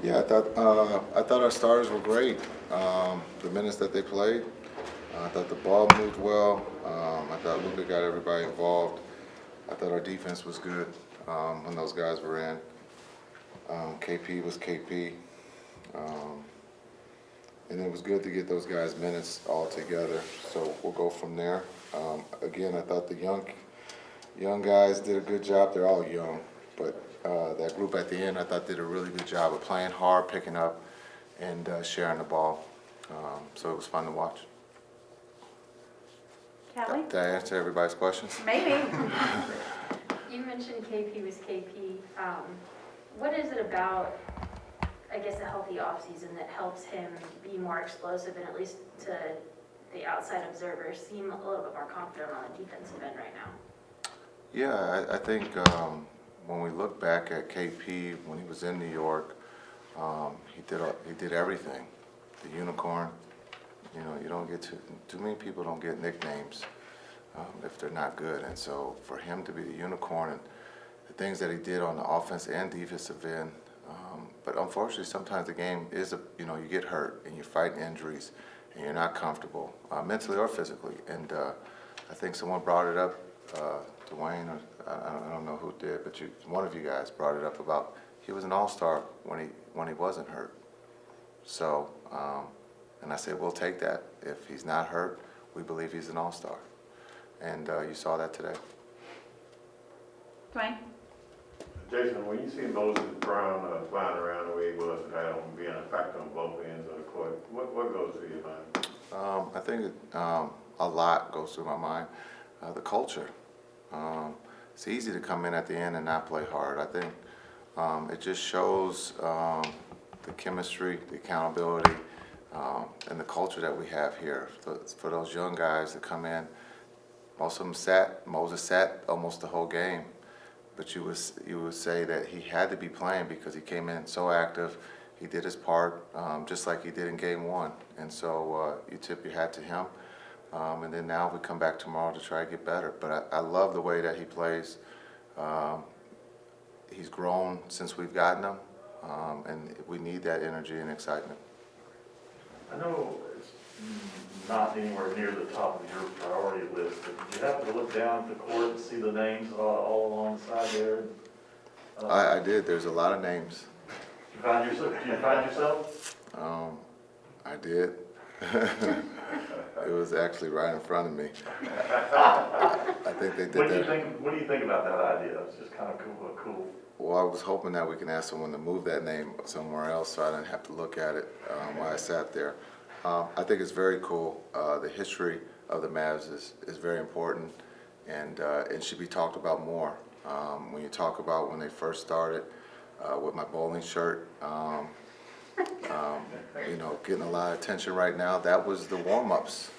Yeah, I thought our starters were great. The minutes that they played, I thought the ball moved well. I thought Luka got everybody involved. I thought our defense was good when those guys were in. KP was KP, um, and it was good to get those guys minutes all together. So we'll go from there. Again, I thought the young guys did a good job. They're all young, but that group at the end, I thought did a really good job of playing hard, picking up, and sharing the ball. So it was fun to watch. Kelly? Did I answer everybody's questions? Maybe. You mentioned KP was KP. What is it about, I guess, a healthy offseason that helps him be more explosive and at least to the outside observers seem a little bit more confident on the defensive end right now? Yeah, I think when we look back at KP when he was in New York, he did everything. The unicorn. You know, you don't get too many people don't get nicknames if they're not good, and so for him to be the unicorn and the things that he did on the offense and defensive end, but unfortunately sometimes the game is you get hurt and you're fighting injuries and you're not comfortable mentally or physically, and I think someone brought it up, Dwayne, or I don't know who did, but one of you guys brought it up about he was an all-star when he wasn't hurt. So. And I said, we'll take that. If he's not hurt, we believe he's an all-star. And you saw that today. Dwayne? Jason, when you see Moses Brown flying around the way he was tonight, being a factor on both ends of the court, what goes through your mind? I think a lot goes through my mind. The culture. It's easy to come in at the end and not play hard. I think it just shows the chemistry, the accountability, and the culture that we have here. For those young guys that come in, most of them Moses sat almost the whole game, but you would say that he had to be playing because he came in so active. He did his part just like he did in game one, and so you tip your hat to him. And then now we come back tomorrow to try to get better. But I love the way that he plays. He's grown since we've gotten him, and we need that energy and excitement. I know it's not anywhere near the top of your priority list, but did you happen to look down at the court and see the names all along the side there? I did. There's a lot of names. Did you find yourself? I did. It was actually right in front of me. I think they did that. What do you think about that idea? It's just kind of cool. Well, I was hoping that we can ask someone to move that name somewhere else so I didn't have to look at it while I sat there. I think it's very cool. The history of the Mavs is very important and it should be talked about more. When you talk about when they first started with my bowling shirt, getting a lot of attention right now, that was the warm-ups.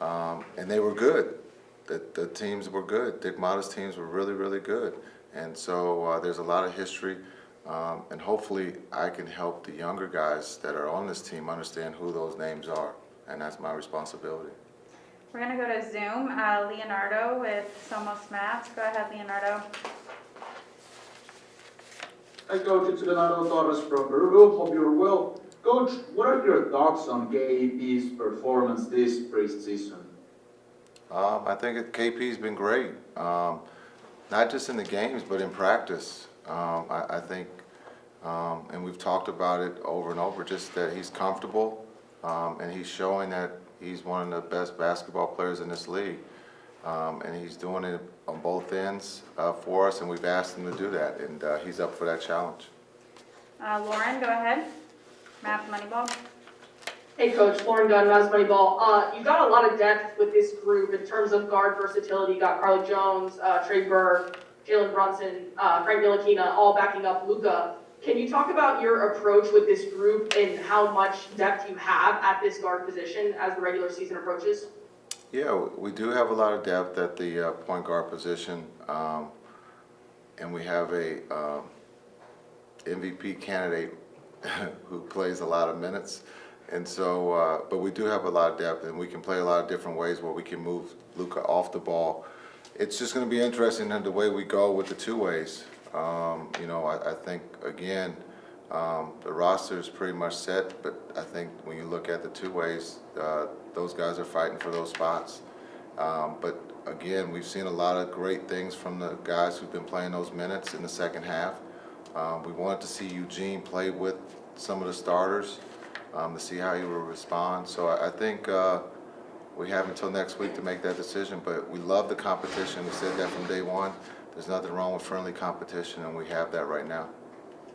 And they were good. The teams were good. Dick Motta's teams were really, really good. And so there's a lot of history, and hopefully I can help the younger guys that are on this team understand who those names are, and that's my responsibility. We're going to go to Zoom. Leonardo with Somos Mavs. Go ahead, Leonardo. Hi, Coach. It's Leonardo Torres from Peru. Hope you're well. Coach, what are your thoughts on KP's performance this preseason? I think KP's been great. Not just in the games, but in practice. I think, and we've talked about it over and over, just that he's comfortable, and he's showing that he's one of the best basketball players in this league. And he's doing it on both ends for us, and we've asked him to do that, and he's up for that challenge. Lauren, go ahead. Mavs Moneyball. Hey Coach, Lauren Gunn, Mavs Moneyball. You've got a lot of depth with this group in terms of guard versatility. You got Carly Jones, Trey Burke, Jalen Brunson, Frank Ntilikina, all backing up Luka. Can you talk about your approach with this group and how much depth you have at this guard position as the regular season approaches? Yeah, we do have a lot of depth at the point guard position, and we have a MVP candidate who plays a lot of minutes. And so, but we do have a lot of depth, and we can play a lot of different ways where we can move Luka off the ball. It's just going to be interesting in the way we go with the two ways. I think, again, The roster is pretty much set, but I think when you look at the two ways, those guys are fighting for those spots. But again, we've seen a lot of great things from the guys who've been playing those minutes in the second half. We wanted to see Eugene play with some of the starters to see how he will respond. So I think we have until next week to make that decision, but we love the competition. We said that from day one. There's nothing wrong with friendly competition, and we have that right now.